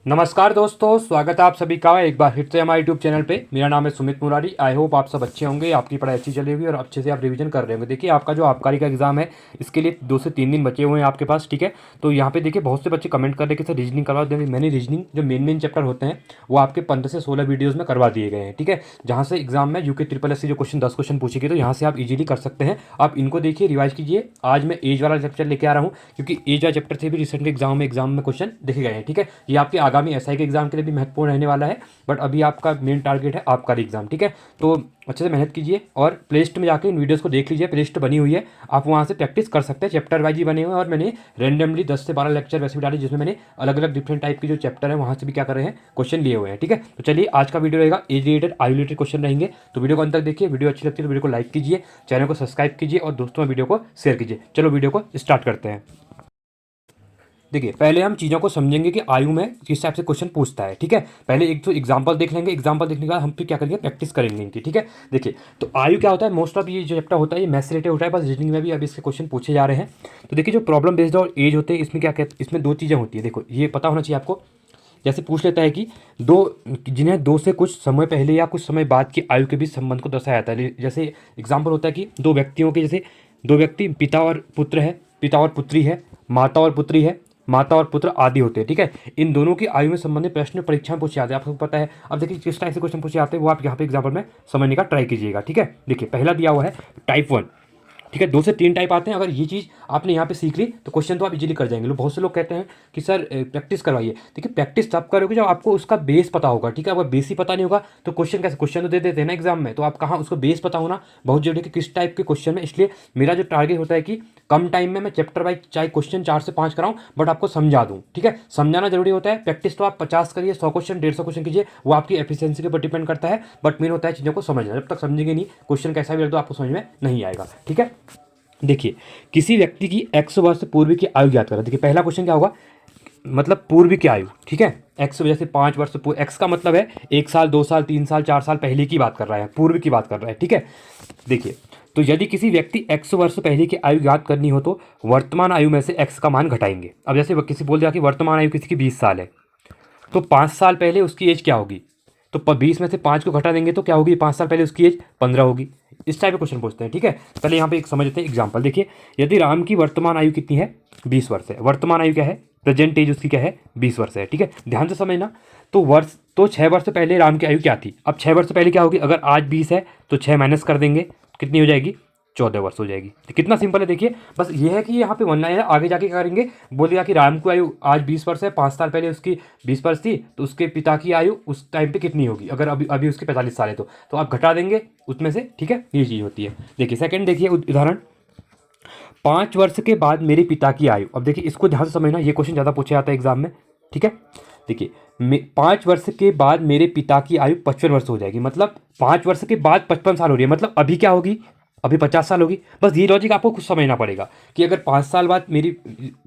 नमस्कार दोस्तों, स्वागत है आप सभी का एक बार फिर से हमारे यूट्यूब चैनल पे। मेरा नाम है सुमित मुरारी। आई होप आप सब अच्छे होंगे, आपकी पढ़ाई अच्छी चली हुई और अच्छे से आप रिवीजन कर रहे होंगे। देखिए, आपका जो आबकारी का एग्जाम है इसके लिए 2 से 3 दिन बचे हुए हैं आपके पास, ठीक है। तो यहाँ पे देखिए बहुत से बच्चे कमेंट कर रहे हैं कि सर रीजनिंग करवा देंगे। मैंने रीजनिंग जो मेन चैप्टर होते हैं वो आपके 15 से 16 वीडियोज़ में करवा दिए गए हैं, ठीक है। जहाँ से एग्जाम में यूके ट्रिपल एस जो क्वेश्चन 10 क्वेश्चन पूछेगी, तो यहाँ से आप इजीली कर सकते हैं। आप इनको देखिए, रिवाइज कीजिए। आज मैं एज वाला चैप्टर लेके आ रहा हूँ क्योंकि एज वाला चैप्टर से भी रिसेंटली एग्जाम में क्वेश्चन देखे गए हैं, ठीक है। ये आपके आगामी एसआई के एग्जाम के लिए भी महत्वपूर्ण रहने वाला है, बट अभी आपका मेन टारगेट है आपका एग्जाम, ठीक है। तो अच्छे से मेहनत कीजिए और प्ले लिस्ट में जाकर इन वीडियोस को देख लीजिए। प्ले लिस्ट बनी हुई है, आप वहाँ से प्रैक्टिस कर सकते हैं। चैप्टर वाइज ही बने हुए हैं और मैंने रैंडमली 10 से 12 लेक्चर वैसे भी डाले जिसमें मैंने अलग अलग डिफरेंट टाइप के जो चैप्टर है वहाँ से भी क्या कर रहे हैं, क्वेश्चन लिए हुए हैं, ठीक है। तो चलिए, आज का वीडियो रहेगा एज रिलेटेड, आयु रिलेटेड क्वेश्चन रहेंगे। तो वीडियो को अंत तक देखिए। वीडियो अच्छी लगती है तो वीडियो को लाइक कीजिए, चैनल को सब्सक्राइब कीजिए और दोस्तों में वीडियो को शेयर कीजिए। चलो वीडियो को स्टार्ट करते हैं। देखिए, पहले हम चीज़ों को समझेंगे कि आयु में किस टाइप से क्वेश्चन पूछता है, ठीक है। पहले एक तो एग्जांपल देख लेंगे। एग्जांपल देखने के बाद हम फिर क्या करेंगे, प्रैक्टिस करेंगे इनकी, ठीक है। देखिए, तो आयु क्या होता है, मोस्ट ऑफ ये जो चैप्टर होता है ये मैथ्स रिलेटेड होता है, बस रीजनिंग में भी अभी इसके क्वेश्चन पूछे जा रहे हैं। तो देखिए, जो प्रॉब्लम बेस्ड और एज होते हैं इसमें क्या कहते हैं, इसमें 2 चीज़ें होती है। देखो, ये पता होना चाहिए आपको। जैसे पूछ लेता है कि जिन्हें 2 से कुछ समय पहले या कुछ समय बाद की आयु के बीच संबंध को दर्शाया जाता है। जैसे एग्जाम्पल होता है कि 2 व्यक्तियों के, जैसे 2 व्यक्ति पिता और पुत्र है, पिता और पुत्री है, माता और पुत्री है, माता और पुत्र आदि होते हैं, ठीक है। इन दोनों की आयु में संबंधित प्रश्न परीक्षा में पूछे जाते हैं, आपको पता है। अब देखिए किस टाइप से क्वेश्चन पूछे जाते हैं वो आप यहाँ पे एग्जाम्पल में समझने का ट्राई कीजिएगा, ठीक है। देखिए, पहला दिया हुआ है टाइप 1, ठीक है। 2 से 3 टाइप आते हैं। अगर ये चीज़ आपने यहाँ पे सीख ली तो क्वेश्चन तो आप इजीली कर जाएंगे। लोग, बहुत से लोग कहते हैं कि सर प्रैक्टिस करवाइए। देखिए, प्रैक्टिस तब करोगे जब आपको उसका बेस पता होगा, ठीक है। अगर बेस ही पता नहीं होगा तो क्वेश्चन कैसे, क्वेश्चन तो दे देते हैं ना एग्जाम में, तो आप कहाँ, उसको बेस पता होना बहुत जरूरी है कि किस टाइप के क्वेश्चन में। इसलिए मेरा जो टारगेट होता है कि कम टाइम में मैं चैप्टर वाइज चाहे क्वेश्चन 4 से 5 कराऊँ, बट आपको समझा दूँ, ठीक है। समझाना जरूरी होता है। प्रैक्टिस तो आप 50 करिए, 100 क्वेश्चन, 150 क्वेश्चन कीजिए, वो आपकी एफिशिएंसी के ऊपर डिपेंड करता है। बट मेन होता है चीज़ों को समझना। जब तक समझेंगे नहीं, क्वेश्चन कैसा भी रख दो आपको समझ में नहीं आएगा, ठीक है। देखिए, किसी व्यक्ति की 100 वर्ष पूर्व की आयु ज्ञात करें। देखिए, पहला क्वेश्चन क्या होगा, मतलब पूर्व की आयु, ठीक है। एक्स वजह से 5 वर्ष पूर्व, एक्स का मतलब है 1 साल, 2 साल, 3 साल, 4 साल पहले की बात कर रहा है, पूर्व की बात कर रहा है, ठीक है। देखिए, तो यदि किसी व्यक्ति 100 वर्ष पहले की आयु ज्ञात करनी हो तो वर्तमान आयु में से एक्स का मान घटाएंगे। अब जैसे किसी बोल दिया कि वर्तमान आयु किसी की 20 साल है, तो 5 साल पहले उसकी एज क्या होगी, तो 20 में से 5 को घटा देंगे तो क्या होगी, 5 साल पहले उसकी एज 15 होगी। इस टाइप के क्वेश्चन पूछते हैं, ठीक है। पहले यहाँ पे एक समझ लेते हैं एग्जाम्पल। देखिए, यदि राम की वर्तमान आयु कितनी है, 20 वर्ष है। वर्तमान आयु क्या है, प्रेजेंट एज उसकी क्या है, 20 वर्ष है, ठीक है। ध्यान से समझना। तो वर्ष, तो 6 वर्ष पहले राम की आयु क्या थी। अब 6 वर्ष पहले क्या होगी, अगर आज 20 है तो 6 माइनस कर देंगे, कितनी हो जाएगी, 14 वर्ष हो जाएगी। तो कितना सिंपल है। देखिए, बस ये है कि यहाँ पे 1 लाइन है, आगे जाके क्या करेंगे, बोलेगा कि राम की आयु आज 20 वर्ष है, 5 साल पहले उसकी 20 वर्ष थी, तो उसके पिता की आयु उस टाइम पे कितनी होगी, अगर अभी अभी उसके 45 साल है तो आप घटा देंगे उसमें से, ठीक है। ये चीज़ होती है। देखिए, सेकंड देखिए उदाहरण, 5 वर्ष के बाद मेरे पिता की आयु। अब देखिए, इसको ध्यान से समझना, ये क्वेश्चन ज़्यादा पूछा जाता है एग्जाम में, ठीक है। देखिए, 5 वर्ष के बाद मेरे पिता की आयु 55 वर्ष हो जाएगी। मतलब 5 वर्ष के बाद 55 साल हो रही है, मतलब अभी क्या होगी, अभी 50 साल होगी। बस ये लॉजिक आपको कुछ समझना पड़ेगा कि अगर 5 साल बाद मेरी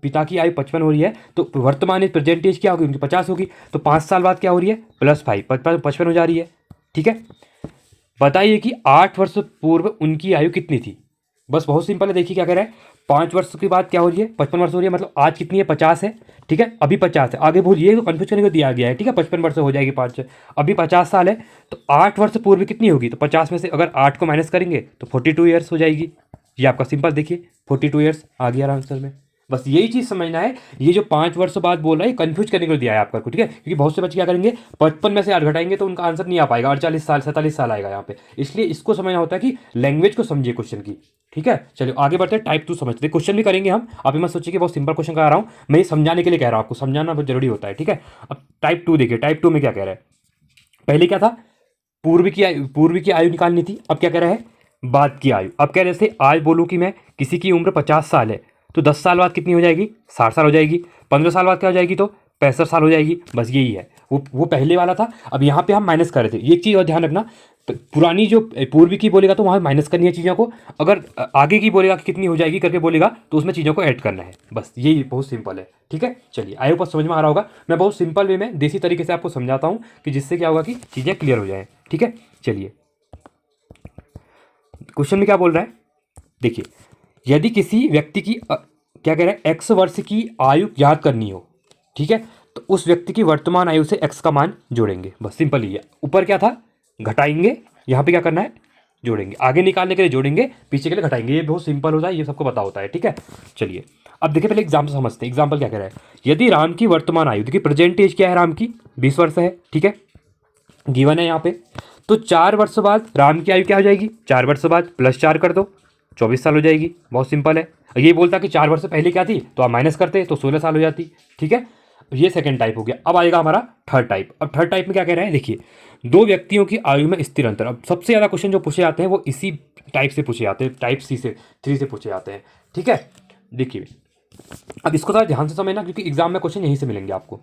पिता की आयु 55 हो रही है तो वर्तमान एज, प्रेजेंट एज क्या होगी, उनकी 50 होगी। तो 5 साल बाद क्या हो रही है, +5, 55 हो जा रही है, ठीक है। बताइए कि 8 वर्ष पूर्व उनकी आयु कितनी थी। बस बहुत सिंपल है। देखिए क्या कह रहा है, 5 वर्ष के बाद क्या हो रही है, 55 वर्ष हो रही है। मतलब आज कितनी है, 50 है, ठीक है। अभी 50 है, आगे भूलिए, तो कन्फ्यूज करने को दिया गया है, ठीक है। 55 वर्ष हो जाएगी, 5 अभी 50 साल है, तो 8 वर्ष पूर्व कितनी होगी, तो 50 में से अगर 8 को माइनस करेंगे तो 42 ईयर्स हो जाएगी। ये आपका सिंपल, देखिए 42 ईयर्स आ गया आंसर में। बस यही चीज़ समझना है। ये जो 5 वर्ष बाद बोल रहा है, कन्फ्यूज करने को दिया है आपका, ठीक है। क्योंकि बहुत से बच्चे क्या करेंगे, 55 में से 8 घटाएंगे तो उनका आंसर नहीं आ पाएगा, 48 साल, 47 साल आएगा यहाँ पे। इसलिए इसको समझना होता है कि लैंग्वेज को समझिए क्वेश्चन की, ठीक है। चलिए आगे बढ़ते हैं, टाइप 2 समझते हैं। क्वेश्चन भी करेंगे हम, आप ये मत सोचिए कि बहुत सिंपल क्वेश्चन करा रहा हूँ, मैं ये समझाने के लिए कह रहा हूँ, आपको समझाना बहुत जरूरी होता है, ठीक है। अब टाइप 2 देखिए, टाइप 2 में क्या कह रहा है। पहले क्या था, पूर्व की आयु निकालनी थी। अब क्या कह रहा है, बाद की आयु। अब कह रहे जैसे आज बोलूँ कि मैं किसी की उम्र 50 साल है तो 10 साल बाद कितनी हो जाएगी, 60 साल हो जाएगी। 15 साल बाद क्या हो जाएगी, तो 65 साल हो जाएगी। बस यही है, वो पहले वाला था। अब यहाँ पे हम माइनस कर रहे थे। एक चीज़ और ध्यान रखना, पुरानी जो पूर्व की बोलेगा तो वहाँ माइनस करनी है चीज़ों को। अगर आगे की बोलेगा कि कितनी हो जाएगी करके बोलेगा तो उसमें चीज़ों को ऐड करना है। बस यही बहुत सिंपल है, ठीक है। चलिए, आई होप समझ में आ रहा होगा। मैं बहुत सिंपल वे में देसी तरीके से आपको समझाता हूँ कि जिससे क्या होगा कि चीज़ें क्लियर हो जाए, ठीक है। चलिए, क्वेश्चन में क्या बोल रहा है, देखिए, यदि किसी व्यक्ति की क्या कह रहा है, 100 वर्ष की आयु ज्ञात करनी हो, ठीक है। तो उस व्यक्ति की वर्तमान आयु से x का मान जोड़ेंगे, बस सिंपल ही है। ऊपर क्या था, घटाएंगे, यहाँ पे क्या करना है, जोड़ेंगे। आगे निकालने के लिए जोड़ेंगे, पीछे के लिए घटाएंगे। ये बहुत सिंपल होता है, ये सबको पता होता है, ठीक है। चलिए अब देखिए पहले एग्जाम्पल समझते हैं। एग्जाम्पल क्या कह रहा है, यदि राम की वर्तमान आयु, देखिए प्रेजेंट एज क्या है राम की, 20 वर्ष है, ठीक है, गिवन है यहाँ पे। तो 4 वर्ष बाद राम की आयु क्या हो जाएगी, 4 वर्ष बाद प्लस 4 कर दो, 24 साल हो जाएगी। बहुत सिंपल है। ये बोलता कि 4 वर्ष पहले क्या थी, तो आप माइनस करते तो 16 साल हो जाती, ठीक है। ये सेकंड टाइप हो गया। अब आएगा हमारा थर्ड टाइप। अब थर्ड टाइप में क्या कह रहे हैं, देखिए दो व्यक्तियों की आयु में स्थिर अंतर। अब सबसे ज़्यादा क्वेश्चन जो पूछे जाते हैं वो इसी टाइप से पूछे जाते हैं, टाइप सी से 3 से पूछे जाते हैं, ठीक है। देखिए अब इसको थोड़ा ध्यान से समझना, क्योंकि एग्जाम में क्वेश्चन यहीं से मिलेंगे आपको।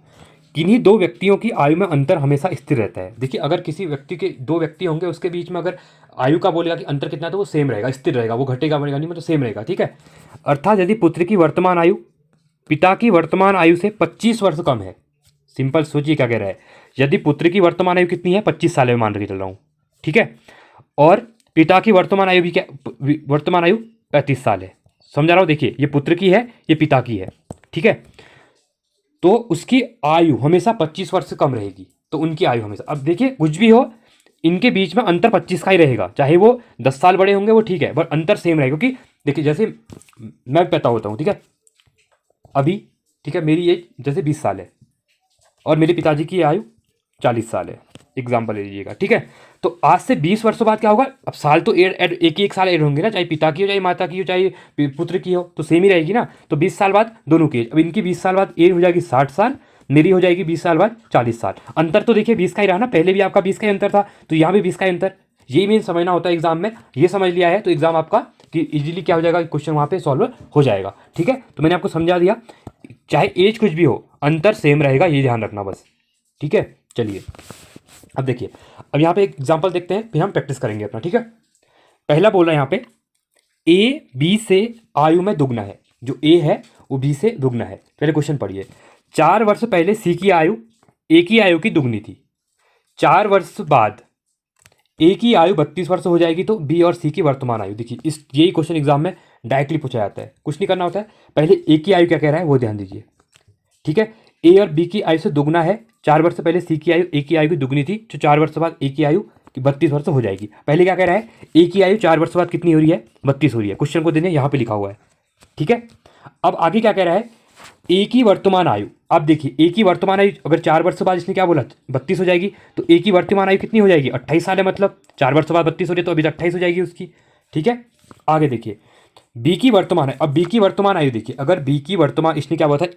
किन्हीं दो व्यक्तियों की आयु में अंतर हमेशा स्थिर रहता है। देखिए अगर किसी व्यक्ति के दो व्यक्ति होंगे, उसके बीच में अगर आयु का बोलेगा कि अंतर कितना, तो वो सेम रहेगा, स्थिर रहेगा, वो घटेगा बढ़ेगा नहीं, मतलब सेम रहेगा, ठीक है। अर्थात यदि पुत्र की वर्तमान आयु पिता की वर्तमान आयु से 25 वर्ष कम है, सिंपल सोचिए क्या कह रहा है, यदि पुत्र की वर्तमान आयु कितनी है, 25 साल में मान के चल रहा हूँ, ठीक है, और पिता की वर्तमान आयु भी क्या, वर्तमान आयु 35 साल है, समझा रहा हूँ। देखिए ये पुत्र की है, ये पिता की है, ठीक है, तो उसकी आयु हमेशा 25 वर्ष से कम रहेगी, तो उनकी आयु हमेशा, अब देखिए कुछ भी हो इनके बीच में अंतर 25 का ही रहेगा, चाहे वो 10 साल बड़े होंगे वो ठीक है, बट अंतर सेम रहेगा। क्योंकि देखिए जैसे मैं पता होता हूँ, ठीक है, अभी ठीक है मेरी एज जैसे 20 साल है और मेरे पिताजी की आयु 40 साल है, एग्जाम्पल ले लीजिएगा, ठीक है। तो आज से 20 वर्षों बाद क्या होगा, अब साल तो एक ही एक साल ऐड होंगे ना, चाहे पिता की हो, चाहे माता की हो, चाहे पुत्र की हो, तो सेम ही रहेगी ना। तो 20 साल बाद दोनों की एज, अब इनकी 20 साल बाद एज हो जाएगी 60 साल, मेरी हो जाएगी 20 साल बाद 40 साल। अंतर तो देखिए 20 का ही रहा ना, पहले भी आपका 20 का ही अंतर था, तो यहाँ भी 20 का ही अंतर। यही मेन समझना होता है एग्जाम में, ये समझ लिया है तो एग्जाम आपका कि इजीली क्या हो जाएगा, क्वेश्चन वहाँ पे सॉल्व हो जाएगा, ठीक है। तो मैंने आपको समझा दिया, चाहे एज कुछ भी हो अंतर सेम रहेगा, ये ध्यान रखना बस, ठीक है। चलिए अब देखिए, अब यहाँ पे एक एग्जांपल देखते हैं, फिर हम प्रैक्टिस करेंगे अपना, ठीक है। पहला बोल रहा है यहाँ पे, ए बी से आयु में दुगना है, जो ए है वो बी से दुगना है। पहले क्वेश्चन पढ़िए, 4 वर्ष पहले सी की आयु ए की आयु की दुगनी थी, 4 वर्ष बाद ए की आयु 32 वर्ष हो जाएगी, तो बी और सी की वर्तमान आयु। देखिए इस यही क्वेश्चन एग्जाम में डायरेक्टली पूछा जाता है, कुछ नहीं करना होता है, पहले ए की आयु क्या कह रहा है वो ध्यान दीजिए, ठीक है। ए और बी की आयु से दुगना है, 4 वर्ष पहले सी की आयु ए की आयु की दुगनी थी, तो 4 वर्ष बाद ए की आयु 32 वर्ष हो जाएगी। पहले क्या कह रहा है, ए की आयु 4 वर्ष बाद कितनी हो रही है, 32 हो रही है, क्वेश्चन को देने यहाँ पे लिखा हुआ है, ठीक है। अब आगे क्या कह रहा है, ए की वर्तमान आयु, अब देखिए ए की वर्तमान आयु अगर 4 वर्ष बाद इसने क्या बोला 32 हो जाएगी, तो ए की वर्तमान आयु कितनी हो जाएगी, 28 साल है, मतलब 4 वर्ष बाद 32 हो जाए तो अभी 28 हो जाएगी उसकी, ठीक है। आगे देखिए बी की वर्तमान है, अब बी की वर्तमान आयु देखिए, अगर बी की वर्तमान इसने क्या बोला था,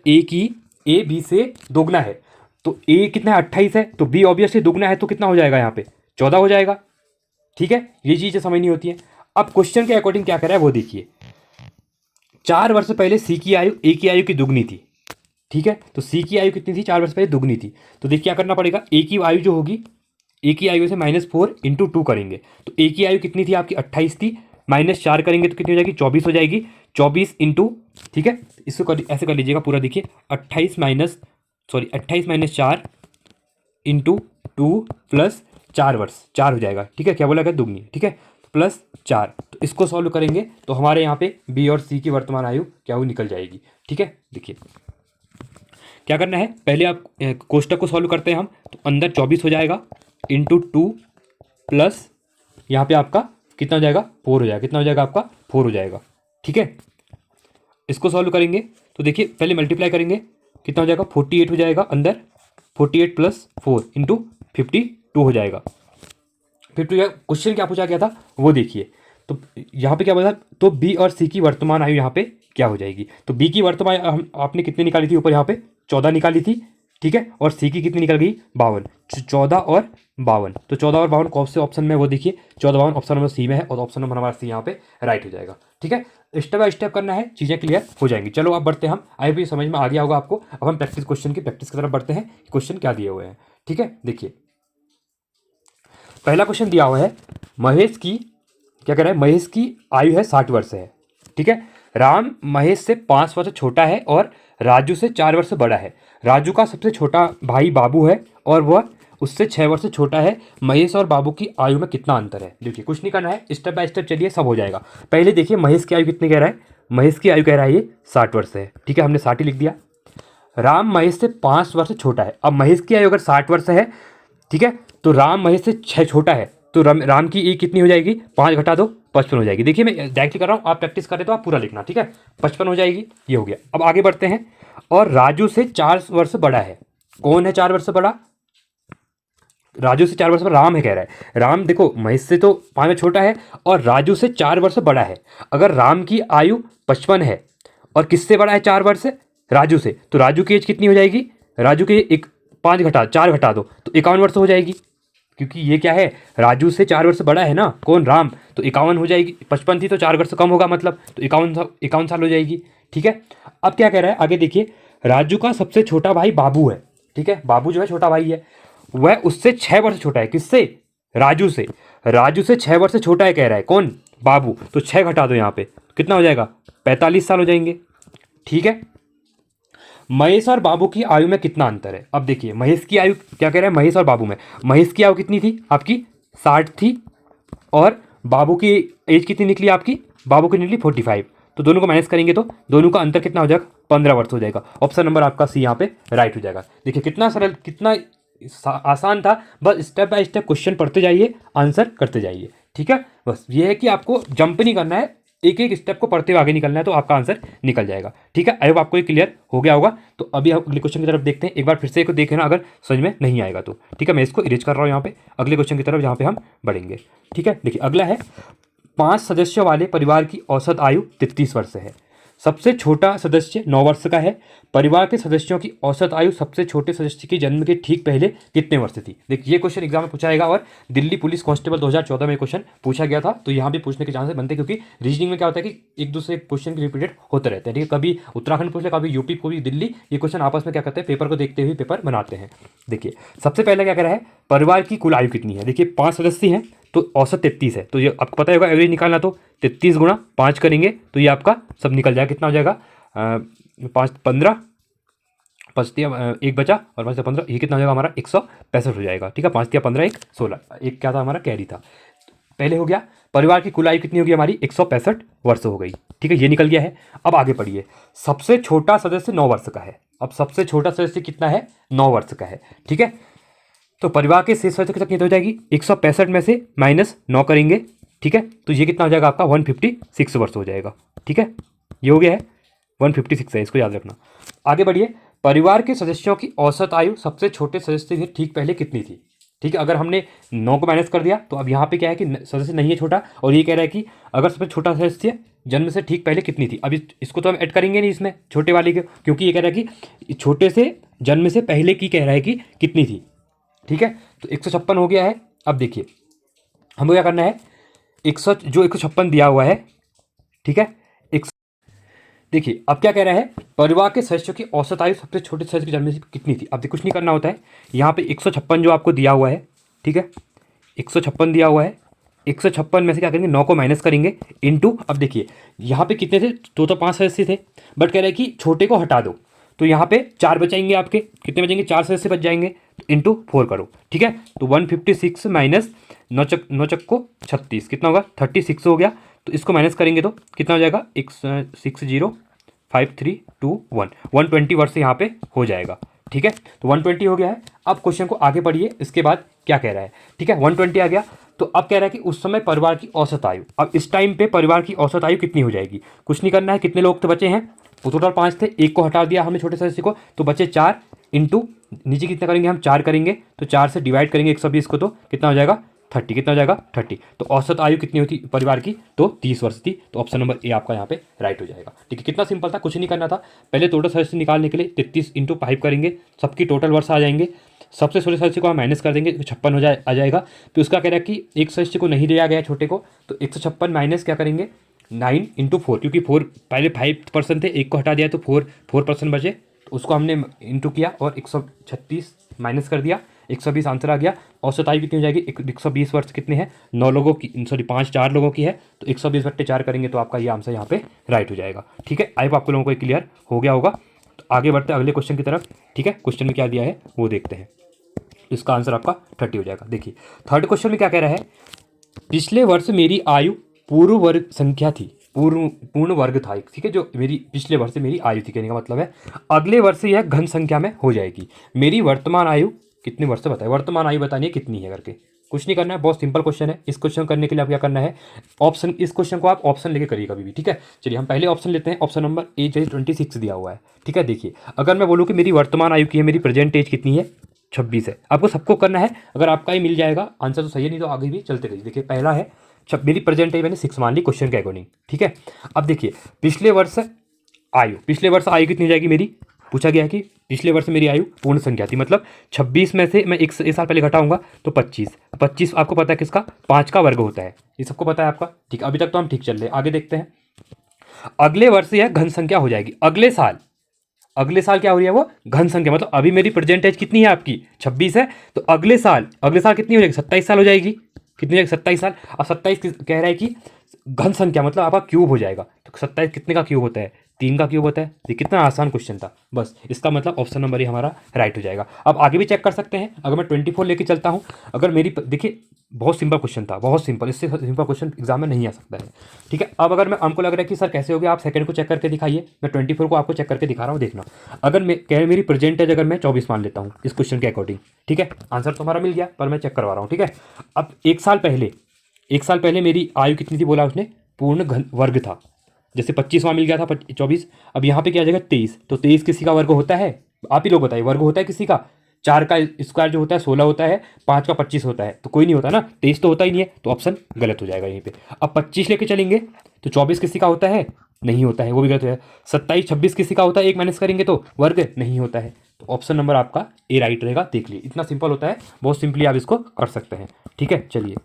ए बी से दोगुना है, तो ए कितना है 28 है, तो बी ऑब्वियसली दुगना है, तो कितना हो जाएगा यहाँ पे 14 हो जाएगा, ठीक है। ये चीज़ें समझनी होती है। अब क्वेश्चन के अकॉर्डिंग क्या कर रहा है वो देखिए, 4 वर्ष पहले सी की आयु ए की आयु की दुगनी थी, ठीक है, तो सी की आयु कितनी थी, 4 वर्ष पहले दुगनी थी, तो देखिए क्या करना पड़ेगा, ए की आयु जो होगी, ए की आयु से -4 × 2 करेंगे, तो ए की आयु कितनी थी आपकी 28 थी, -4 करेंगे तो कितनी हो जाएगी 24 हो जाएगी, 24 इंटू, ठीक है, इसको ऐसे कर लीजिएगा पूरा, देखिए 28 - 4 इंटू 2 प्लस 4 वर्ष 4 हो जाएगा, ठीक है, क्या बोला गया दुगनी, ठीक है, प्लस 4, तो इसको सॉल्व करेंगे तो हमारे यहाँ पे बी और सी की वर्तमान आयु क्या हुई निकल जाएगी, ठीक है। देखिए क्या करना है, पहले आप कोष्टक को सॉल्व करते हैं हम, तो अंदर 24 हो जाएगा इंटू 2 प्लस यहाँ पे आपका कितना हो जाएगा 4 हो जाएगा, कितना हो जाएगा आपका 4 हो जाएगा, ठीक है। इसको सॉल्व करेंगे तो देखिए पहले मल्टीप्लाई करेंगे, कितना हो जाएगा 48 हो जाएगा, अंदर 48 + 4 इंटू 52 हो जाएगा। फिर तो क्वेश्चन क्या पूछा गया था वो देखिए, तो यहाँ पे क्या बोला, तो बी और सी की वर्तमान आयु यहाँ पे क्या हो जाएगी, तो बी की वर्तमान आपने कितनी निकाली थी ऊपर यहाँ पे 14 निकाली थी, ठीक है, और सी की कितनी निकल गई 52, 14 और 52, तो 14 और 52 कौन से ऑप्शन में वो देखिए 14 52 ऑप्शन नंबर सी में है, और ऑप्शन नंबर हमारा सी यहाँ पे राइट हो जाएगा, ठीक है। स्टेप बाय स्टेप करना है, चीज़ें क्लियर हो जाएंगी। चलो अब बढ़ते हैं हम, आई भी समझ में आ गया होगा आपको, अब हम क्वेश्चन की प्रैक्टिस की तरफ बढ़ते हैं, क्वेश्चन क्या दिए हुए हैं, ठीक है। देखिए पहला क्वेश्चन दिया हुआ है, महेश की क्या कह रहा है, महेश की आयु है 60 वर्ष है, ठीक है, राम महेश से 5 वर्ष छोटा है और राजू से 4 वर्ष बड़ा है, राजू का सबसे छोटा भाई बाबू है और वह उससे 6 वर्ष छोटा है, महेश और बाबू की आयु में कितना अंतर है। देखिए कुछ नहीं करना है, स्टेप बाय स्टेप चलिए सब हो जाएगा। पहले देखिए महेश की आयु कितनी कह रहा है, महेश की आयु कह रहा है ये 60 वर्ष है, ठीक है, हमने 60 ही लिख दिया। राम महेश से 5 वर्ष छोटा है। अब महेश की आयु अगर 60 वर्ष है, ठीक है, तो राम महेश से 6 छोटा है, तो राम की एज कितनी हो जाएगी, 5 घटा दो 55 हो जाएगी। देखिए मैं डायरेक्टली कर रहा हूँ, आप प्रैक्टिस करें तो आप पूरा लिखना, ठीक है। 55 हो जाएगी, ये हो गया। अब आगे बढ़ते हैं। और राजू से 4 वर्ष बड़ा है। कौन है 4 वर्ष बड़ा? राजू से 4 वर्ष बड़ा राम है, कह रहा है। राम देखो महेश से तो 5 में छोटा है और राजू से 4 वर्ष बड़ा है। अगर राम की आयु 55 है और किससे बड़ा है 4 वर्ष? राजू से, तो राजू की एज कितनी हो जाएगी? राजू के एक 5 घटा 4 घटा दो तो 51 वर्ष हो जाएगी, क्योंकि ये क्या है, राजू से 4 वर्ष बड़ा है ना, कौन? राम। तो 51 हो जाएगी, 55 थी तो 4 वर्ष कम होगा, मतलब तो 51 साल हो जाएगी, ठीक है। अब क्या कह रहा है आगे देखिए, राजू का सबसे छोटा भाई बाबू है, ठीक है, बाबू जो है छोटा भाई है, वह उससे 6 वर्ष छोटा है। किससे? राजू से। राजू से 6 वर्ष छोटा है, कह रहा है कौन? बाबू। तो 6 घटा दो यहाँ पे, कितना हो जाएगा? 45 साल हो जाएंगे, ठीक है। महेश और बाबू की आयु में कितना अंतर है? अब देखिए महेश की आयु, क्या कह रहे हैं, महेश और बाबू में, महेश की आयु कितनी थी आपकी? 60 थी, और बाबू की एज कितनी निकली आपकी? बाबू की निकली 45। तो दोनों को माइनस करेंगे तो दोनों का अंतर कितना हो जाएगा? 15 वर्ष हो जाएगा। ऑप्शन नंबर आपका सी यहाँ पे राइट हो जाएगा। देखिए कितना सरल, कितना आसान था। बस स्टेप बाय स्टेप क्वेश्चन पढ़ते जाइए, आंसर करते जाइए, ठीक है। बस ये है कि आपको जंप नहीं करना है, एक एक स्टेप को पढ़ते हुए आगे निकलना है, तो आपका आंसर निकल जाएगा, ठीक है। आई होप आपको ये क्लियर हो गया होगा। तो अभी हम अगले क्वेश्चन की तरफ देखते हैं। एक बार फिर से देखें ना, अगर समझ में नहीं आएगा तो, ठीक है। मैं इसको इरेज कर रहा हूँ यहाँ पे, अगले क्वेश्चन की तरफ जहाँ पे हम बढ़ेंगे, ठीक है। देखिए अगला है, 5 सदस्यों वाले परिवार की औसत आयु 33 वर्ष है। सबसे छोटा सदस्य 9 वर्ष का है। परिवार के सदस्यों की औसत आयु सबसे छोटे सदस्य के जन्म के ठीक पहले कितने वर्ष थी? देखिए ये क्वेश्चन एग्जाम में पूछा जाएगा, और दिल्ली पुलिस कांस्टेबल 2014 में क्वेश्चन पूछा गया था, तो यहाँ भी पूछने के चांसेस बनते हैं, क्योंकि रीजनिंग में क्या होता है कि एक दूसरे क्वेश्चन की रिपीटेड होते रहते हैं, ठीक है। कभी उत्तराखंड पूछ ले, कभी यूपी, कभी दिल्ली, ये क्वेश्चन आपस में क्या करते हैं, पेपर को देखते हुए पेपर बनाते हैं। देखिए सबसे पहले क्या कह रहा है, परिवार की कुल आयु कितनी है? देखिए 5 सदस्य हैं तो औसत 33 है, तो ये आपको पता होगा एवरेज निकालना, तो 33 गुणा 5 करेंगे तो ये आपका सब निकल जाएगा। कितना हो जाएगा? 5 15, 5 एक बचा और 5 15, ये कितना हो जाएगा हमारा? 165 हो जाएगा, ठीक है। 5 15 1 16, एक क्या था हमारा? कैरी था। पहले हो गया। परिवार की कुल आयु कितनी होगी हमारी? 165 वर्ष हो गई, ठीक है, ये निकल गया है। अब आगे पढ़िए, सबसे छोटा सदस्य 9 वर्ष का है। अब सबसे छोटा सदस्य कितना है? 9 वर्ष का है, ठीक है। तो परिवार के शेष वर्ष कितनी हो जाएगी? 165 में से माइनस 9 करेंगे, ठीक है, तो ये कितना हो जाएगा आपका? 156 वर्ष हो जाएगा, ठीक है। ये हो गया है, 156 है, इसको याद रखना। आगे बढ़िए, परिवार के सदस्यों की औसत आयु सबसे छोटे सदस्य से ठीक पहले कितनी थी? ठीक है, अगर हमने 9 को माइनस कर दिया तो अब यहाँ पे क्या है कि सदस्य नहीं है छोटा, और ये कह रहा है कि अगर सबसे छोटा सदस्य जन्म से ठीक पहले कितनी थी। अब इसको तो हम ऐड करेंगे नहीं इसमें, छोटे वाले के, क्योंकि ये कह रहा है कि छोटे से जन्म से पहले की कह रहा है कि कितनी थी, ठीक है। तो 156 हो गया है। अब देखिए हमको क्या करना है, 156 दिया हुआ है, ठीक है। देखिए अब क्या कह रहा है, परिवार के सदस्यों की औसत आयु सबसे छोटे सदस्य के जन्म से कितनी थी। अब कुछ नहीं करना होता है, यहाँ पे 156 जो आपको दिया हुआ है, ठीक है, 156 दिया हुआ है। 156 में से क्या करेंगे, 9 को माइनस करेंगे इनटू, अब देखिए यहाँ पे कितने थे, तो 5 सदस्य थे, बट कह रहे हैं कि छोटे को हटा दो, तो यहाँ पे 4 बचाएंगे आपके, कितने बचेंगे? 4 सदस्य बच जाएंगे, तो इंटू 4 करो, ठीक है। तो 156 माइनस 9 चक को 36, कितना होगा? 36 हो गया। तो इसको माइनस करेंगे तो कितना हो जाएगा? 60 5 3 2 1, 120 वर्ष यहाँ पे हो जाएगा, ठीक है। तो 120 हो गया है। अब क्वेश्चन को आगे पढ़िए, इसके बाद क्या कह रहा है, ठीक है। 120 आ गया, तो अब कह रहा है कि उस समय परिवार की औसत आयु, अब इस टाइम पे परिवार की औसत आयु कितनी हो जाएगी? कुछ नहीं करना है, कितने लोग तो बचे हैं, वो टोटल 5 थे, एक को हटा दिया हमने छोटे सदस्य को, तो बचे 4 इंटू नीचे कितना करेंगे हम? 4 करेंगे, तो 4 से डिवाइड करेंगे 120 को, तो कितना हो जाएगा? 30, कितना हो जाएगा? 30। तो औसत आयु कितनी होती परिवार की? तो 30 वर्ष थी। तो ऑप्शन नंबर ए आपका यहाँ पे राइट हो जाएगा, ठीक है। कितना सिंपल था, कुछ नहीं करना था। पहले टोटल सदस्य निकालने के लिए 33 इंटू 5 करेंगे, सबकी टोटल वर्ष आ जाएंगे। सबसे छोटे सदस्य को हम माइनस कर देंगे, 56 आ जाएगा। तो उसका कह रहा है कि एक सदस्य को नहीं दिया गया छोटे को, तो 156 माइनस क्या करेंगे? 9 इंटू 4, क्योंकि 4 पहले 5% थे, एक को हटा दिया तो 4% बचे, तो उसको हमने इंटू किया और 136 माइनस कर दिया, 120 आंसर आ गया। औसत आयु कितनी हो जाएगी? 120 वर्ष कितने हैं? 9 लोगों की, सॉरी 4 लोगों की है, तो 120 बट्टे 4 करेंगे तो आपका ये आंसर यहाँ पे राइट हो जाएगा, ठीक है। आई होप आप लोगों को क्लियर हो गया होगा। तो आगे बढ़ते हैं अगले क्वेश्चन की तरफ, ठीक है। क्वेश्चन में क्या दिया है वो देखते हैं, इसका आंसर आपका 30 हो जाएगा। देखिए थर्ड क्वेश्चन में क्या कह रहा है, पिछले वर्ष मेरी आयु पूर्व वर्ग संख्या थी। पूर्ण पूर्ण वर्ग था एक, ठीक है, जो मेरी पिछले वर्ष से मेरी आयु थी, कहने का मतलब है अगले वर्ष यह घन संख्या में हो जाएगी। मेरी वर्तमान आयु कितने वर्ष से बताए, वर्तमान आयु बतानी है कितनी है करके, कुछ नहीं करना है, बहुत सिंपल क्वेश्चन है। इस क्वेश्चन करने के लिए आप क्या करना है, ऑप्शन, इस क्वेश्चन को आप ऑप्शन लेके करिए कभी भी, ठीक है। चलिए हम पहले ऑप्शन लेते हैं, ऑप्शन नंबर ए जैसे 26 दिया हुआ है, ठीक है। देखिए अगर मैं बोलूँ कि मेरी वर्तमान आयु की है, मेरी प्रेजेंट एज कितनी है, 26 है। आपको सबको करना है, अगर आपका ही मिल जाएगा आंसर तो सही है, नहीं तो आगे भी चलते रहिए। देखिए पहला है मेरी प्रेजेंट एज मैंने 6 मान ली क्वेश्चन के अकॉर्डिंग, ठीक है। अब देखिए पिछले वर्ष आयु कितनी हो जाएगी मेरी, पूछा गया है कि पिछले वर्ष मेरी आयु पूर्ण संख्या थी, मतलब 26 में से मैं एक साल पहले घटाऊंगा तो 25 आपको पता है किसका, 5 का वर्ग होता है, ये सबको पता है आपका, ठीक। अभी तक तो हम ठीक चल रहे हैं, आगे देखते हैं। अगले वर्ष यह घन संख्या हो जाएगी, अगले साल क्या हो रही है वो, घन संख्या, मतलब अभी मेरी प्रेजेंट एज कितनी है आपकी 26 है, तो अगले साल कितनी हो जाएगी, 27 साल हो जाएगी, कितनी हो जाएगी 27 साल। अब 27 कह रहा है कि घन संख्या मतलब आपका क्यूब हो जाएगा, तो 27 कितने का क्यूब होता है, 3 का क्यूब होता है। ये कितना आसान क्वेश्चन था, बस इसका मतलब ऑप्शन नंबर ही हमारा राइट हो जाएगा। अब आगे भी चेक कर सकते हैं, अगर मैं 24 लेके चलता हूँ, अगर मेरी देखिए बहुत सिंपल क्वेश्चन था, बहुत सिंपल, इससे सिंपल क्वेश्चन एग्जाम में नहीं आ सकता है, ठीक है। अब अगर मैं हमको लग रहा है कि सर कैसे हो गया, आप सेकंड को चेक करके दिखाइए, मैं 24 को आपको चेक करके दिखा रहा हूँ, देखना। अगर मैं कह मेरी प्रेजेंट एज अगर मैं 24 मान लेता हूँ इस क्वेश्चन के अकॉर्डिंग, ठीक है, आंसर तो हमारा मिल गया, पर मैं चेक करवा रहा हूँ, ठीक है। अब एक साल पहले मेरी आयु कितनी थी बोला उसने, पूर्ण घन वर्ग था, जैसे 25वां मिल गया था 24, अब यहाँ पे क्या आ जाएगा 23, तो 23 किसी का वर्ग होता है, आप ही लोग बताइए, वर्ग होता है किसी का, 4 का स्क्वायर जो होता है 16 होता है, 5 का 25 होता है, तो कोई नहीं होता ना, 23 तो होता ही नहीं है, तो ऑप्शन गलत हो जाएगा यहीं पे। अब 25 लेके चलेंगे तो 24 किसी का होता है, नहीं होता है, वो भी गलत हो जाएगा। 27 26 किसी का होता है, एक माइनस करेंगे तो वर्ग नहीं होता है, तो ऑप्शन नंबर आपका ए राइट रहेगा, देख लिए इतना सिंपल होता है, बहुत सिंपली आप इसको कर सकते हैं, ठीक है। चलिए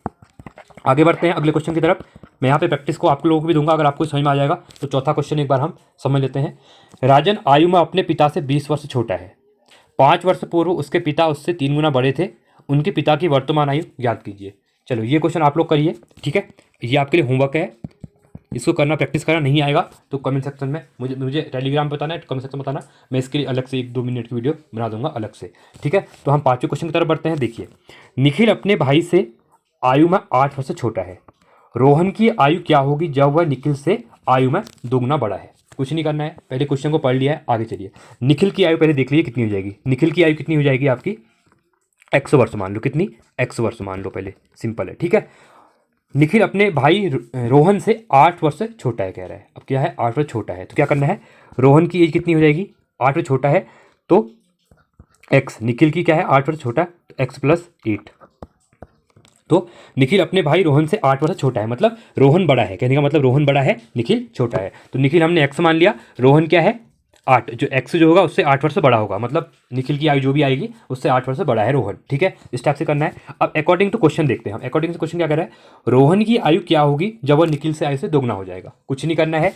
आगे बढ़ते हैं अगले क्वेश्चन की तरफ। मैं यहाँ पे प्रैक्टिस को आप लोगों को भी दूंगा, अगर आपको समझ में आ जाएगा तो चौथा क्वेश्चन एक बार हम समझ लेते हैं। राजन आयु में अपने पिता से 20 वर्ष छोटा है, 5 वर्ष पूर्व उसके पिता उससे 3 गुना बड़े थे, उनके पिता की वर्तमान आयु ज्ञात कीजिए। चलो ये क्वेश्चन आप लोग करिए, ठीक है, ये आपके लिए होमवर्क है, इसको करना, प्रैक्टिस करना, नहीं आएगा तो कमेंट सेक्शन में मुझे टेलीग्राम पे बताना है, कमेंट सेक्शन में बताना, मैं इसके लिए अलग से 1-2 मिनट की वीडियो बना दूंगा अलग से, ठीक है। तो हम पाँचवें क्वेश्चन की तरफ बढ़ते हैं। देखिए निखिल अपने भाई से आयु में 8 वर्ष से छोटा है, रोहन की आयु क्या होगी जब वह निखिल से आयु में 2 गुना बड़ा है। कुछ नहीं करना है, पहले क्वेश्चन को पढ़ लिया है, आगे चलिए। निखिल की आयु पहले देख लीजिए कितनी हो जाएगी, निखिल की आयु कितनी हो जाएगी आपकी, x वर्ष मान लो, कितनी x वर्ष मान लो, पहले सिंपल है, ठीक है। निखिल अपने भाई रोहन से 8 वर्ष से छोटा है कह रहा है, अब क्या है 8 वर्ष छोटा है, तो क्या करना है, रोहन की एज कितनी हो जाएगी, 8 वर्ष छोटा है तो x, निखिल की क्या है 8 वर्ष छोटा, तो x + 8, तो निखिल अपने भाई रोहन से 8 वर्ष छोटा है, मतलब रोहन बड़ा है, कहने का मतलब रोहन बड़ा है, निखिल छोटा है, तो निखिल हमने x मान लिया, रोहन क्या है 8, जो x जो होगा उससे 8 वर्ष बड़ा होगा, मतलब निखिल की आयु जो भी आएगी उससे 8 वर्ष बड़ा है रोहन, ठीक है, इस टाइप से करना है। अब अकॉर्डिंग टू क्वेश्चन देखते हैं हम, अकॉर्डिंग टू क्वेश्चन क्या कर रहा है, रोहन की आयु क्या होगी जब वह निखिल से आयु से दोगुना हो जाएगा, कुछ नहीं करना है,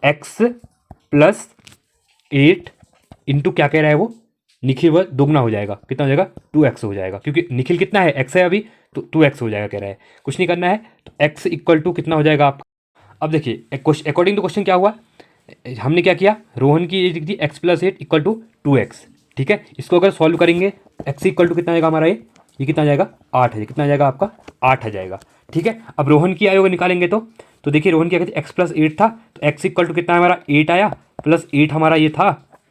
x + 8 इंटू क्या कह रहा है वो, निखिल वह दोगुना हो जाएगा, कितना हो जाएगा 2x हो जाएगा, क्योंकि निखिल कितना है x है अभी, तो 2x हो जाएगा कह रहा है, कुछ नहीं करना है, तो x = कितना हो जाएगा आप। अब देखिए अकॉर्डिंग टू क्वेश्चन क्या हुआ, हमने क्या किया, रोहन की एज लिख दी x + 8 = 2x, ठीक है। इसको अगर सॉल्व करेंगे x = कितना आएगा हमारा, ये कितना आ जाएगा 8 है, कितना आ जाएगा आपका 8 आ जाएगा, ठीक है। अब रोहन की आयु निकालेंगे तो देखिए रोहन क्या कहते x + 8 था, तो x = कितना हमारा 8 आया, प्लस 8 हमारा ये था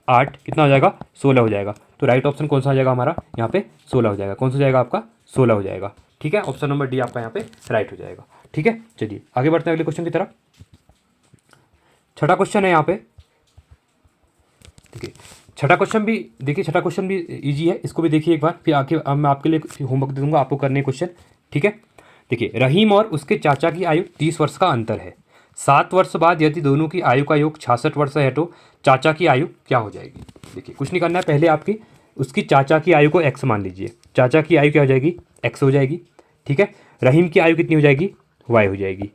8, कितना हो जाएगा 16 हो जाएगा, तो राइट ऑप्शन कौन सा हो जाएगा हमारा यहाँ पे 16 हो जाएगा, कौन सा हो जाएगा आपका 16 हो जाएगा, ठीक है। ऑप्शन नंबर डी आपका यहाँ पे राइट हो जाएगा, ठीक है। चलिए आगे बढ़ते हैं अगले क्वेश्चन की तरफ। छठा क्वेश्चन है यहाँ पे, देखिए छठा क्वेश्चन भी इजी है, इसको भी देखिए एक बार, फिर आके मैं आपके लिए होमवर्क दे दूंगा, आपको करने क्वेश्चन, ठीक है। देखिए रहीम और उसके चाचा की आयु 30 वर्ष का अंतर है, 7 वर्ष बाद यदि दोनों की आयु का योग 66 वर्ष है तो चाचा की आयु क्या हो जाएगी। देखिए कुछ नहीं करना है, पहले आपकी उसकी चाचा की आयु को x मान लीजिए, चाचा की आयु क्या हो जाएगी x हो जाएगी, ठीक है। रहीम की आयु कितनी हो जाएगी y हो जाएगी,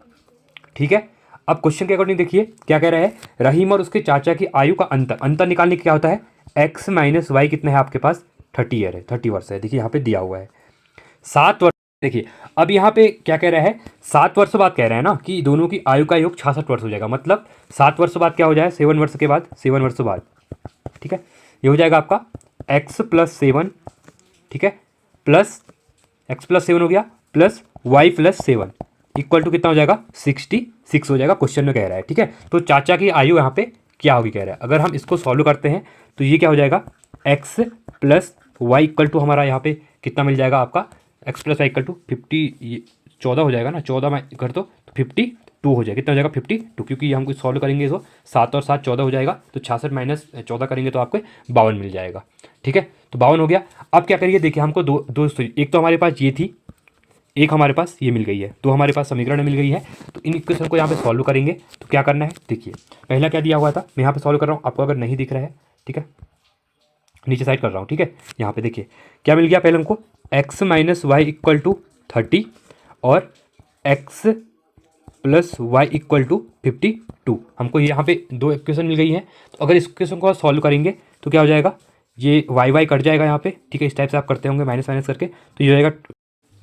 ठीक है। अब क्वेश्चन के अकॉर्डिंग देखिए क्या कह रहा है, रहीम और उसके चाचा की आयु का अंतर निकालने की क्या होता है, x - y कितना है आपके पास 30 ईयर है, 30 वर्ष है, देखिए यहाँ पे दिया हुआ है 7 वर्ष। देखिए अब यहाँ पे क्या कह रहा है, 7 वर्ष बाद कह रहा है ना कि दोनों की आयु का योग 66 वर्ष हो जाएगा, मतलब 7 वर्ष बाद क्या हो जाए 7 वर्ष के बाद 7 वर्ष बाद, ठीक है, ये हो जाएगा आपका x + 7, ठीक है, प्लस x + 7 हो गया, प्लस y + 7, इक्वल टू कितना हो जाएगा 66 हो जाएगा, क्वेश्चन में कह रहा है। ठीक है, तो चाचा की आयु यहाँ पे क्या होगी कह रहा है। अगर हम इसको सॉल्व करते हैं तो ये क्या हो जाएगा, x plus y equal to हमारा यहाँ पे कितना मिल जाएगा आपका, x plus y equal to 14 हो जाएगा ना, 14 में कर दो तो 52 हो जाएगा। कितना हो जाएगा 52, क्योंकि हम कुछ सॉल्व करेंगे इसको, 7 और 7 14 हो जाएगा, तो 66 माइनस 14 करेंगे तो आपको 52 मिल जाएगा। ठीक है, तो 52 हो गया। अब क्या करिए, देखिए हमको दो एक तो हमारे पास ये थी, एक हमारे पास ये मिल गई है, तो हमारे पास समीकरण मिल गई है। तो इन इक्वेशन को यहाँ पे सॉल्व करेंगे तो क्या करना है, देखिए पहला क्या दिया हुआ था, मैं यहाँ पे सॉल्व कर रहा हूँ, आपको अगर नहीं दिख रहा है, ठीक है, नीचे साइड कर रहा हूँ। ठीक है, यहाँ पे देखिए क्या मिल गया, पहले हमको x minus y equal to 30 और x plus y equal to 52, हमको यहाँ पे दो इक्वेशन मिल गई हैं। तो अगर इस इक्वेशन को सॉल्व करेंगे तो क्या हो जाएगा, ये वाई वाई कट जाएगा यहाँ पे। ठीक है, इस टाइप से आप करते होंगे माइनस माइनस करके, तो ये हो जाएगा,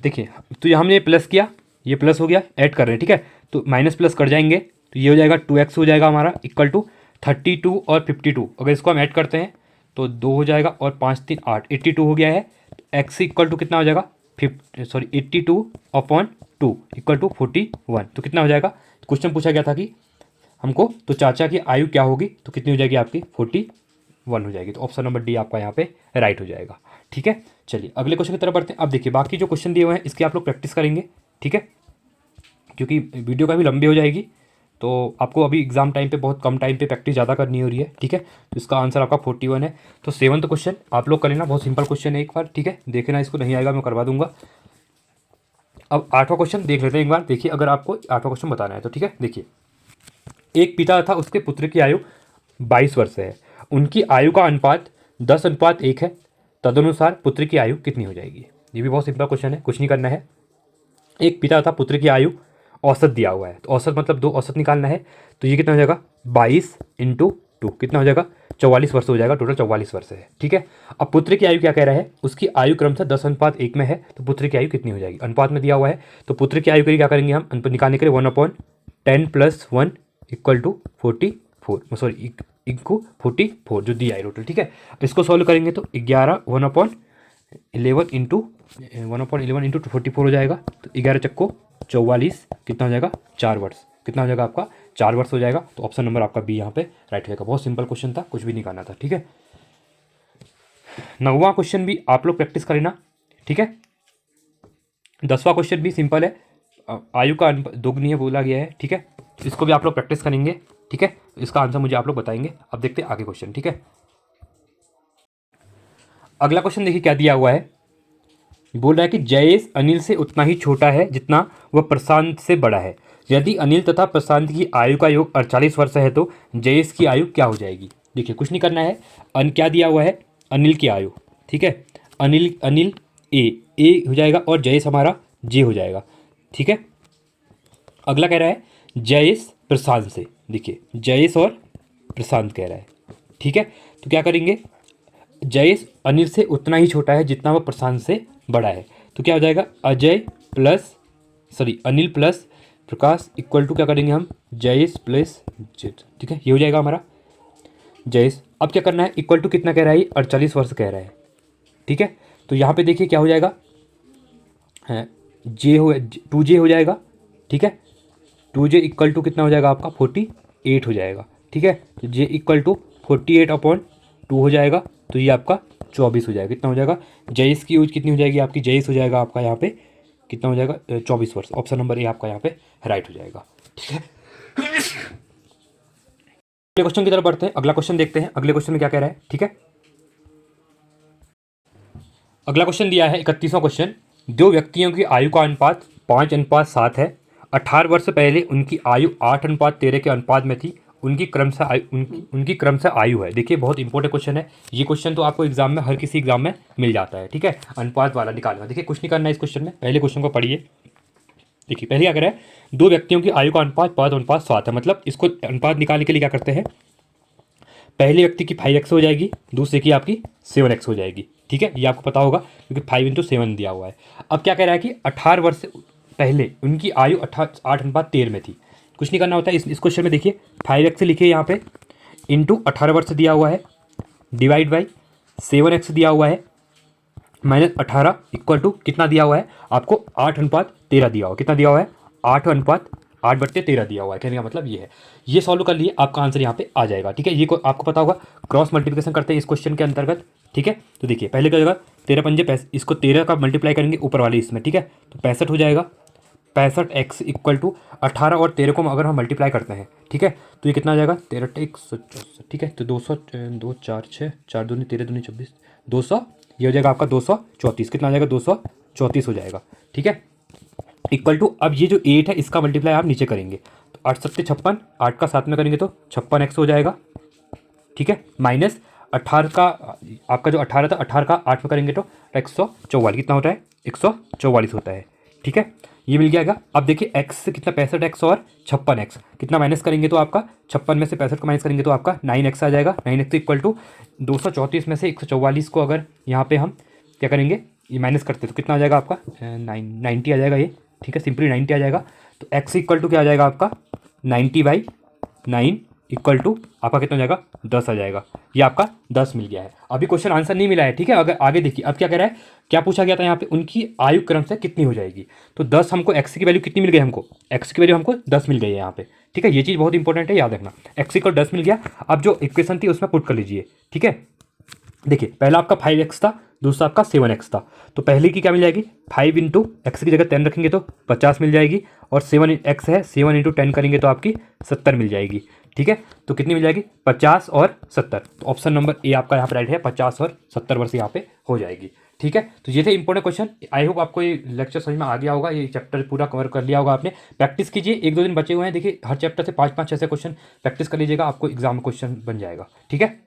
देखिए तो ये हमने प्लस किया, ये प्लस हो गया, ऐड कर रहे हैं। ठीक है, तो माइनस प्लस कर जाएंगे तो ये हो जाएगा 2x हो जाएगा हमारा इक्वल टू 32 और 52। अगर इसको हम ऐड करते हैं तो 2 हो जाएगा और 5 3 8, 82 हो गया है। एक्स इक्वल टू कितना हो जाएगा 82 अपॉन 2 इक्वल टू 41। तो कितना हो जाएगा, क्वेश्चन पूछा गया था कि हमको तो चाचा की आयु क्या होगी, तो कितनी हो जाएगी आपकी 41 हो जाएगी। तो ऑप्शन नंबर डी आपका यहाँ पे राइट हो जाएगा। ठीक है, चलिए अगले क्वेश्चन की तरफ बढ़ते हैं। अब देखिए बाकी जो क्वेश्चन दिए हुए हैं इसकी आप लोग प्रैक्टिस करेंगे। ठीक है, क्योंकि वीडियो का भी लंबी हो जाएगी, तो आपको अभी एग्जाम टाइम पे बहुत कम टाइम पे प्रैक्टिस ज़्यादा करनी हो रही है। ठीक है, तो इसका आंसर आपका 41 है। तो 7th क्वेश्चन आप लोग कर लेना, बहुत सिंपल क्वेश्चन है एक बार। ठीक है, देखना, इसको नहीं आएगा मैं करवा दूंगा। अब 8वां क्वेश्चन देख लेते हैं एक बार। देखिए अगर आपको 8वां क्वेश्चन बताना है तो ठीक है, देखिए एक पिता तथा उसके पुत्र की आयु 22 वर्ष है, उनकी आयु का अनुपात 10:1 है, तदनुसार पुत्र की आयु कितनी हो जाएगी। ये भी बहुत सिंपल क्वेश्चन है, कुछ नहीं करना है। एक पिता तथा पुत्र की आयु औसत दिया हुआ है, तो औसत मतलब दो औसत निकालना है। तो ये कितना हो जाएगा 22 × 2 कितना हो जाएगा 44 वर्ष हो जाएगा, टोटल 44 वर्ष है। ठीक है, अब पुत्र की आयु क्या कह रहा है, उसकी आयु क्रमशः 10:1 में है, तो पुत्र की आयु कितनी हो जाएगी, अनुपात में दिया हुआ है। तो पुत्र की आयु के लिए क्या करेंगे हम, अनुपात निकालने के लिए 1/10 + 1 इक्वल टू 44, सॉरी इक्वल 44 जो दिया है टोटल। ठीक है, इसको सॉल्व करेंगे तो 1/11 × 44 हो जाएगा, तो 11 चक्को 44 कितना हो जाएगा 4 वर्ष, कितना हो जाएगा आपका 4 वर्ष हो जाएगा। तो ऑप्शन नंबर आपका बी यहाँ पे राइट हो जाएगा। बहुत सिंपल क्वेश्चन था, कुछ भी नहीं करना था। ठीक है, 9वां क्वेश्चन भी आप लोग प्रैक्टिस करेना। ठीक है, 10वां क्वेश्चन भी सिंपल है, आयु का दोगुनी है बोला गया है। ठीक है, इसको भी आप लोग प्रैक्टिस करेंगे। ठीक है, इसका आंसर मुझे आप लोग बताएंगे। अब देखते हैं आगे क्वेश्चन। ठीक है, अगला क्वेश्चन देखिए क्या दिया हुआ है, बोल रहा है कि जयेश अनिल से उतना ही छोटा है जितना वह प्रशांत से बड़ा है। यदि अनिल तथा प्रशांत की आयु का योग 48 वर्ष है तो जयेश की आयु क्या हो जाएगी। देखिए कुछ नहीं करना है, क्या दिया हुआ है अनिल की आयु। ठीक है, अनिल ए हो जाएगा और जयेश हमारा जे हो जाएगा। ठीक है, अगला कह रहा है जयेश प्रशांत से, देखिए जयेश और प्रशांत कह रहा है। ठीक है, तो क्या करेंगे, जयेश अनिल से उतना ही छोटा है जितना वह प्रशांत से बड़ा है, तो क्या हो जाएगा Anil plus Prakash equal to क्या करेंगे हम जयेश प्लस जेड। ठीक है, ये हो जाएगा हमारा जयेश। अब क्या करना है, इक्वल टू कितना कह रहा है, 48 वर्ष कह रहा है। ठीक है, तो यहाँ पे देखिए क्या हो जाएगा, जे हो 2J हो जाएगा। ठीक है, 2J इक्वल टू कितना हो जाएगा आपका 48 हो जाएगा। ठीक है, तो J इक्वल टू 48/2 हो जाएगा, तो ये आपका 24 हो जाएगा। कितना हो जाएगा, जयेश की एज कितनी हो जाएगी आपकी, जयेश हो जाएगा आपका यहाँ पे कितना हो जाएगा 24 वर्ष। ऑप्शन नंबर ए आपका यहाँ पे राइट हो जाएगा। ठीक है, अगले क्वेश्चन की तरफ बढ़ते हैं। अगला क्वेश्चन देखते हैं, अगले क्वेश्चन में क्या कह रहा है। ठीक है, अगला क्वेश्चन दिया है 31वां क्वेश्चन, दो व्यक्तियों की आयु का अनुपात 5:7 है। 18 वर्ष पहले उनकी आयु 8:13 के अनुपात में थी, उनकी क्रमशः आयु है। देखिए बहुत इंपॉर्टेंट क्वेश्चन है ये, क्वेश्चन तो आपको एग्जाम में हर किसी एग्जाम में मिल जाता है। ठीक है, अनुपात वाला निकालना। देखिए कुछ नहीं करना है इस क्वेश्चन में, पहले क्वेश्चन को पढ़िए। देखिए पहले क्या करें, दो व्यक्तियों की आयु का अनुपात 5:7 है, मतलब इसको अनुपात निकालने के लिए क्या करते हैं, पहले व्यक्ति की 5x हो जाएगी, दूसरे की आपकी 7x हो जाएगी। ठीक है, ये आपको पता होगा क्योंकि 5 × 7 दिया हुआ है। अब क्या कह रहा है कि 18 वर्ष पहले उनकी आयु 8:13 में थी। कुछ नहीं करना होता है इस क्वेश्चन में। देखिए 5x लिखिए यहाँ पे, इंटू 18 वर्ष दिया हुआ है, डिवाइड बाई 7x दिया हुआ है, -18 इक्वल टू कितना दिया हुआ है आपको 8:13 दिया हुआ है। कितना दिया हुआ है 8:13 दिया हुआ है। कहने का मतलब ये है। ये सॉल्व कर लिए, आपका आंसर यहाँ पे आ जाएगा। ठीक है, ये आपको पता होगा, क्रॉस मल्टीप्लिकेशन करते हैं इस क्वेश्चन के अंतर्गत। ठीक है, तो देखिए पहले क्या हो जाएगा, 13 पंजे इसको 13 का मल्टीप्लाई करेंगे ऊपर वाले इसमें। ठीक है, तो 65 हो जाएगा। 65x इक्वल टू 18 और 13 को अगर हम मल्टीप्लाई करते हैं, ठीक है, तो ये कितना आ जाएगा, 13 164। ठीक है, तो 200 2 4 6 4 दूनी 13 दूनी 26 200, ये हो जाएगा आपका 234। कितना आ जाएगा, 234 हो जाएगा। ठीक है, इक्वल टू, अब ये जो 8 है इसका मल्टीप्लाई आप नीचे करेंगे, तो 8 सत्ते 56, 8 का 7 में करेंगे तो 56x हो जाएगा। ठीक है, माइनस 18 का, आपका जो 18 था 18 का 8 में करेंगे तो 144। कितना होता है, 144 होता है। ठीक है, ये मिल जाएगा। अब देखिए x से कितना, 65x और 56x, कितना माइनस करेंगे तो आपका 56 में से 65 को माइनस करेंगे तो आपका 9x आ जाएगा। 9x इक्वल टू 234 में से 144 को अगर यहाँ पे हम क्या करेंगे, ये माइनस करते तो कितना आ जाएगा आपका 90 आ जाएगा ये। ठीक है, सिंपली 90 आ जाएगा। तो x इक्वल टू क्या आ जाएगा आपका 90/9 इक्वल टू आपका कितना हो जाएगा, 10 आ जाएगा। ये आपका 10 मिल गया है। अभी क्वेश्चन आंसर नहीं मिला है। ठीक है, अगर आगे देखिए अब क्या कह रहा है, क्या पूछा गया था यहाँ पे, उनकी आयु क्रम से कितनी हो जाएगी। तो 10 हमको, x की वैल्यू कितनी मिल गई हमको, x की वैल्यू हमको 10 मिल गई है यहाँ पे। ठीक है, ये चीज़ बहुत इंपॉर्टेंट है, याद रखना। x इक्वल 10 मिल गया। अब जो इक्वेशन थी उसमें पुट कर लीजिए। ठीक है, देखिए पहला आपका 5x था, दूसरा आपका 7x था। तो पहले की क्या मिल जाएगी, 5 इंटू एक्स की जगह 10 रखेंगे तो 50 मिल जाएगी, और 7x है, 7 इंटू 10 करेंगे तो आपकी 70 मिल जाएगी। ठीक है, तो कितनी मिल जाएगी, 50 और 70। तो ऑप्शन नंबर ए आपका यहाँ पर राइट है, 50 और 70 वर्ष यहाँ पे हो जाएगी। ठीक है, तो ये थे इंपॉर्टेंट क्वेश्चन। आई होप आपको ये लेक्चर समझ में आ गया होगा, ये चैप्टर पूरा कवर कर लिया होगा आपने। प्रैक्टिस कीजिए, 1-2 दिन बचे हुए हैं। देखिए हर चैप्टर से 5-5 ऐसे क्वेश्चन प्रैक्टिस कर लीजिएगा, आपको एग्जाम में क्वेश्चन बन जाएगा। ठीक है,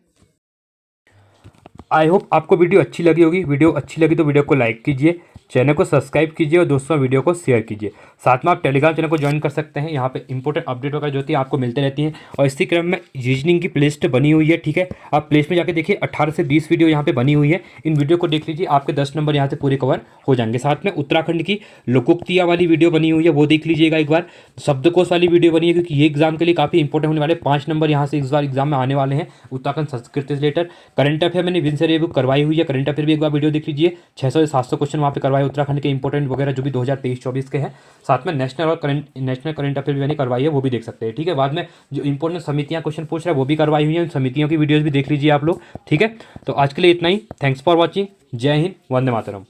आई होप आपको वीडियो अच्छी लगी होगी। वीडियो अच्छी लगी तो वीडियो को लाइक कीजिए, चैनल को सब्सक्राइब कीजिए और दोस्तों वीडियो को शेयर कीजिए। साथ में आप टेलीग्राम चैनल को ज्वाइन कर सकते हैं, यहाँ पे इंपॉर्टेंट अपडेट वगैरह जो होती है आपको मिलते रहती हैं। और इसी क्रम में रीजनिंग की प्लेलिस्ट बनी हुई है। ठीक है, आप प्लेलिस्ट में जाके देखिए, 18 से 20 वीडियो यहाँ पे बनी हुई है। इन वीडियो को देख लीजिए, आपके 10 नंबर यहाँ से पूरे कवर हो जाएंगे। साथ में उत्तराखंड की लोकोक्तियाँ वाली वीडियो बनी हुई है, वो देख लीजिएगा एक बार। शब्दकोश वाली वीडियो बनी है, क्योंकि ये एग्जाम के लिए काफ़ी इंपॉर्टेंट होने वाले 5 नंबर यहाँ से इस बार एग्जाम में आने वाले हैं। Uttarakhand Sanskrit related current affair मैंने विन से रिव्यू करवाई हुई है, करंट अफेयर भी एक बार वीडियो देख लीजिए। 600 से 700 क्वेश्चन वहाँ पे करवाए उत्तराखंड के इंपॉर्टेंट वगैरह, जो भी 2023-24 के हैं। साथ में नेशनल और नेशनल करंट अफेयर भी मैंने करवाई है, वो भी देख सकते हैं। ठीक है, बाद में जो इंपॉर्टेंट समितियाँ क्वेश्चन पूछ रहे हैं वो भी करवाई हुई है, उन समितियों की वीडियोज़ भी देख लीजिए आप लोग। ठीक है, तो आज के लिए इतना ही। Thanks for watching. जय हिंद, वंदे मातरम।